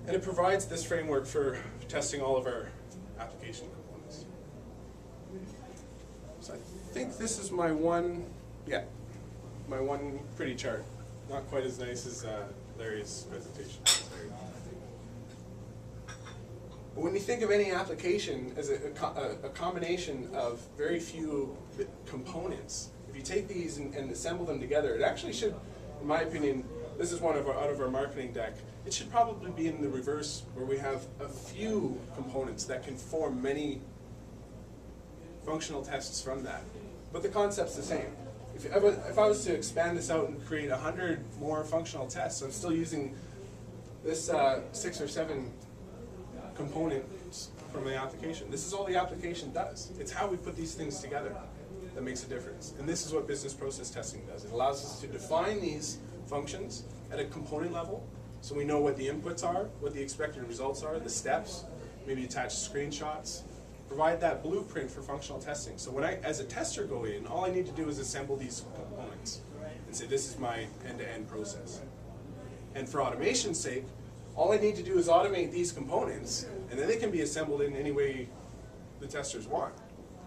And it provides this framework for testing all of our application components. So I think this is my one pretty chart. Not quite as nice as Larry's presentation. But when you think of any application as a combination of very few components, if you take these and assemble them together, it actually should, in my opinion, this is one of out of our marketing deck, it should probably be in the reverse, where we have a few components that can form many functional tests from that. But the concept's the same. If I was to expand this out and create 100 more functional tests, I'm still using this 6 or 7 components from the application. This is all the application does. It's how we put these things together that makes a difference. And this is what business process testing does. It allows us to define these functions at a component level, so we know what the inputs are, what the expected results are, the steps, maybe attach screenshots, provide that blueprint for functional testing. So when I, as a tester, go in, all I need to do is assemble these components and say, this is my end-to-end process. And for automation's sake, all I need to do is automate these components, and then they can be assembled in any way the testers want.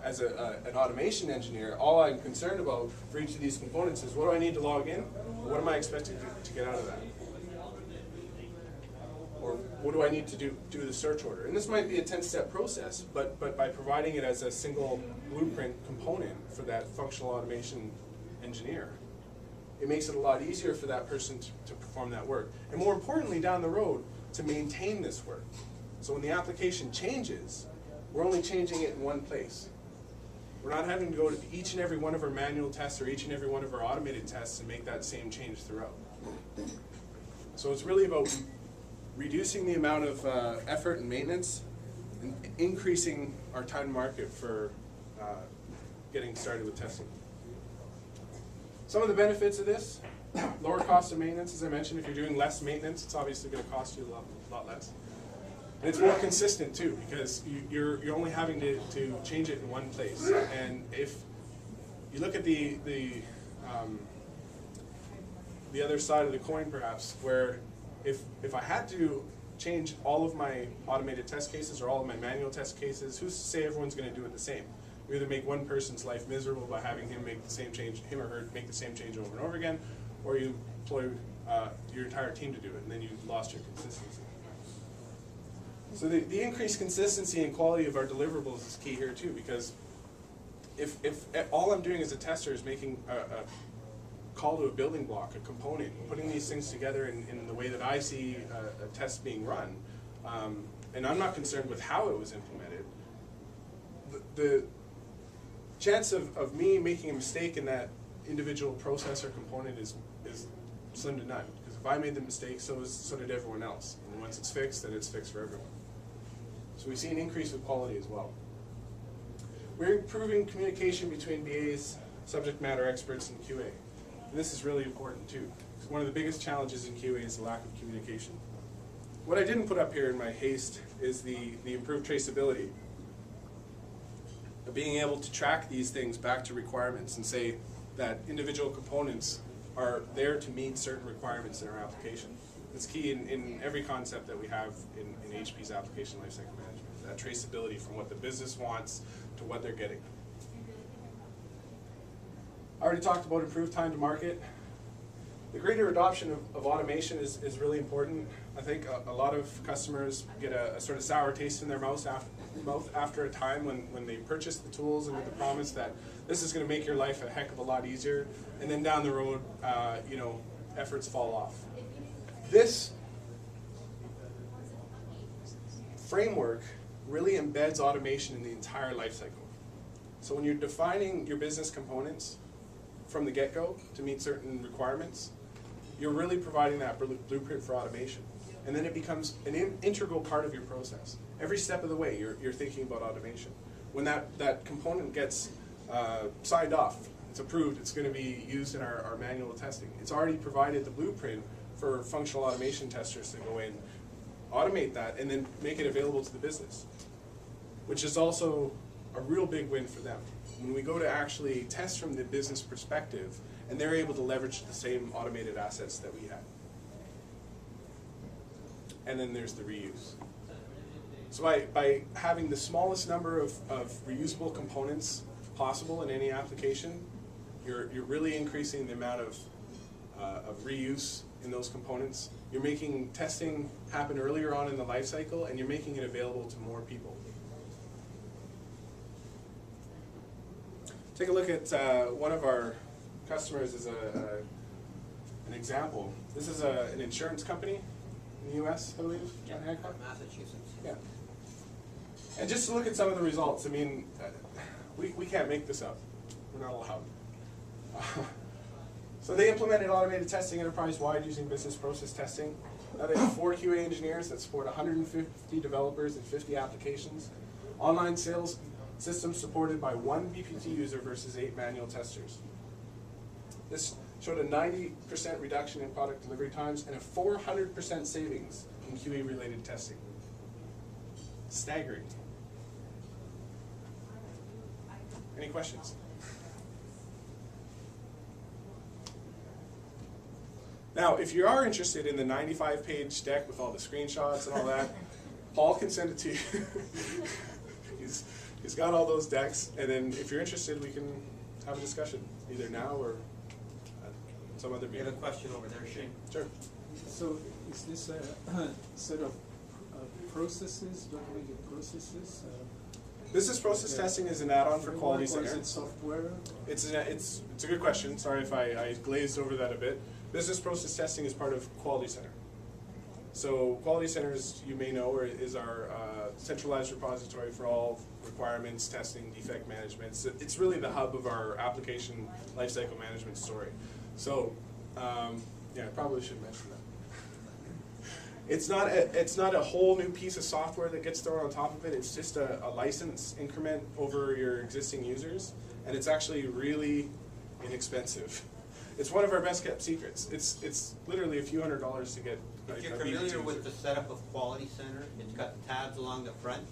As an automation engineer, all I'm concerned about for each of these components is, what do I need to log in? Or what am I expected to get out of that? Or what do I need to do the search order? And this might be a 10-step process, but by providing it as a single blueprint component for that functional automation engineer, it makes it a lot easier for that person to perform that work. And more importantly, down the road, to maintain this work. So when the application changes, we're only changing it in one place. We're not having to go to each and every one of our manual tests or each and every one of our automated tests and make that same change throughout. So it's really about reducing the amount of effort and maintenance and increasing our time to market for getting started with testing. Some of the benefits of this: lower cost of maintenance. As I mentioned, if you're doing less maintenance, it's obviously going to cost you a lot less. And it's more consistent too, because you're only having to change it in one place. And if you look at the other side of the coin, perhaps, where if I had to change all of my automated test cases or all of my manual test cases, who's to say everyone's going to do it the same? You either make one person's life miserable by having him make the same change, him or her make the same change over and over again, or you employ your entire team to do it, and then you've lost your consistency. So the increased consistency and quality of our deliverables is key here too, because if all I'm doing as a tester is making a call to a building block, a component, putting these things together in the way that I see a test being run, and I'm not concerned with how it was implemented, the chance of me making a mistake in that individual process or component is slim to none. Because if I made the mistake, so did everyone else. And once it's fixed, then it's fixed for everyone. So we see an increase of quality as well. We're improving communication between BAs, subject matter experts, and QA. And this is really important too. Because one of the biggest challenges in QA is the lack of communication. What I didn't put up here in my haste is the improved traceability. Being able to track these things back to requirements and say that individual components are there to meet certain requirements in our application. It's key in every concept that we have in HP's application lifecycle management, that traceability from what the business wants to what they're getting. I already talked about improved time to market. The greater adoption of automation is really important. I think a lot of customers get a sort of sour taste in their mouth after a time when they purchase the tools and with the promise that this is going to make your life a heck of a lot easier, and then down the road, efforts fall off. This framework really embeds automation in the entire life cycle. So when you're defining your business components from the get-go to meet certain requirements, you're really providing that blueprint for automation. And then it becomes an integral part of your process. Every step of the way, you're thinking about automation. When that component gets signed off, it's approved, it's going to be used in our manual testing. It's already provided the blueprint for functional automation testers to go in, automate that, and then make it available to the business, which is also a real big win for them. When we go to actually test from the business perspective, and they're able to leverage the same automated assets that we have. and then there's the reuse. So by having the smallest number of reusable components possible in any application, you're really increasing the amount of reuse in those components. You're making testing happen earlier on in the life cycle, and you're making it available to more people. Take a look at one of our customers as an example. This is an insurance company in the U.S., I believe. Yeah, Massachusetts. Yeah. And just to look at some of the results, I mean, we can't make this up. We're not allowed. So they implemented automated testing enterprise-wide using business process testing. Now they have 4 QA engineers that support 150 developers and 50 applications. Online sales systems supported by 1 BPT user versus 8 manual testers. This showed a 90% reduction in product delivery times and a 400% savings in QA-related testing. Staggering. Any questions? Now, if you are interested in the 95-page deck with all the screenshots and all that, Paul can send it to you. He's got all those decks, and then if you're interested, we can have a discussion, either now or at some other meeting. We have a question over there, Shane. Sure. So is this a set of processes, automated processes? Business process testing is an add-on for Quality Center. Or is it software? It's a good question. Sorry if I glazed over that a bit. Business process testing is part of Quality Center. So Quality Center, as you may know, is our centralized repository for all requirements, testing, defect management. So it's really the hub of our application lifecycle management story. So yeah, I probably should mention that. It's not a whole new piece of software that gets thrown on top of it. It's just a license increment over your existing users, and it's actually really inexpensive. It's one of our best kept secrets. It's literally a few $100s to get. If you're familiar with the setup of Quality Center, it's got the tabs along the front.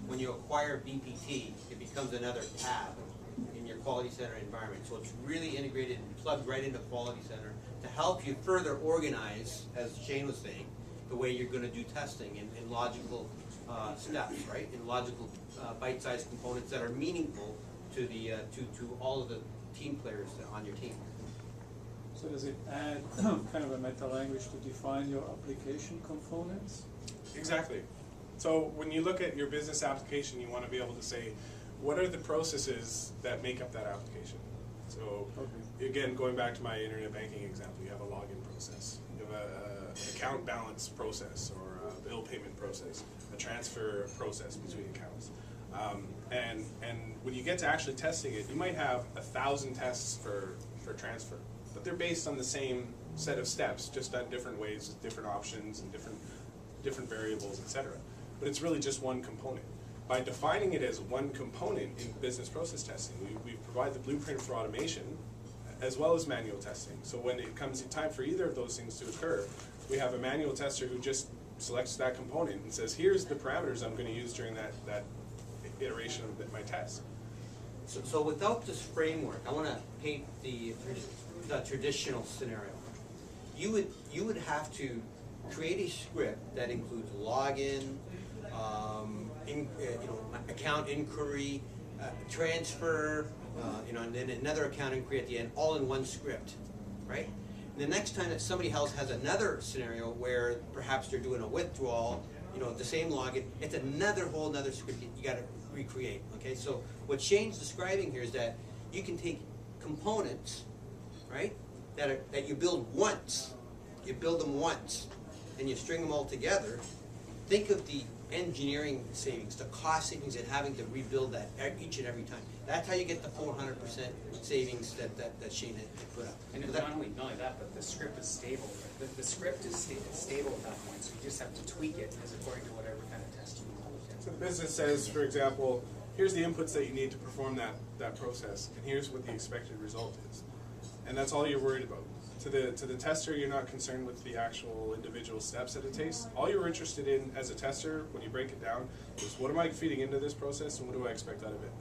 When you acquire BPT, it becomes another tab in your Quality Center environment. So it's really integrated and plugged right into Quality Center to help you further organize, as Shane was saying, the way you're going to do testing in logical steps, right? In logical bite-sized components that are meaningful to the to all of the team players on your team. So does it add kind of a meta language to define your application components? Exactly. So when you look at your business application, you want to be able to say, what are the processes that make up that application? So again, going back to my internet banking example, you have a login process, you have an account balance process, or a bill payment process, a transfer process between accounts. And when you get to actually testing it, you might have 1,000 tests for transfer, but they're based on the same set of steps, just done different ways, with different options and different variables, etc. But it's really just one component. By defining it as one component in business process testing, we provide the blueprint for automation as well as manual testing. So when it comes time for either of those things to occur, we have a manual tester who just selects that component and says, here's the parameters I'm going to use during that iteration of my test. So without this framework, I want to paint the traditional scenario. You would have to create a script that includes login, account inquiry, transfer, and then another account inquiry at the end, all in one script, right? And the next time that somebody else has another scenario where perhaps they're doing a withdrawal, the same login, it's whole another script you got to recreate. Okay, so what Shane's describing here is that you can take components, right, that you build once, and you string them all together. Think of the engineering savings, the cost savings, and having to rebuild that each and every time. That's how you get the 400% savings that Shane had put up. And not only that, but the script is stable. The script is stable at that point, so you just have to tweak it as according to whatever kind of test you want. So the business says, for example, here's the inputs that you need to perform that process, and here's what the expected result is. And that's all you're worried about. To the tester, you're not concerned with the actual individual steps that it takes. All you're interested in as a tester, when you break it down, is what am I feeding into this process and what do I expect out of it?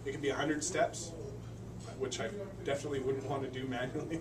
It could be 100 steps, which I definitely wouldn't want to do manually.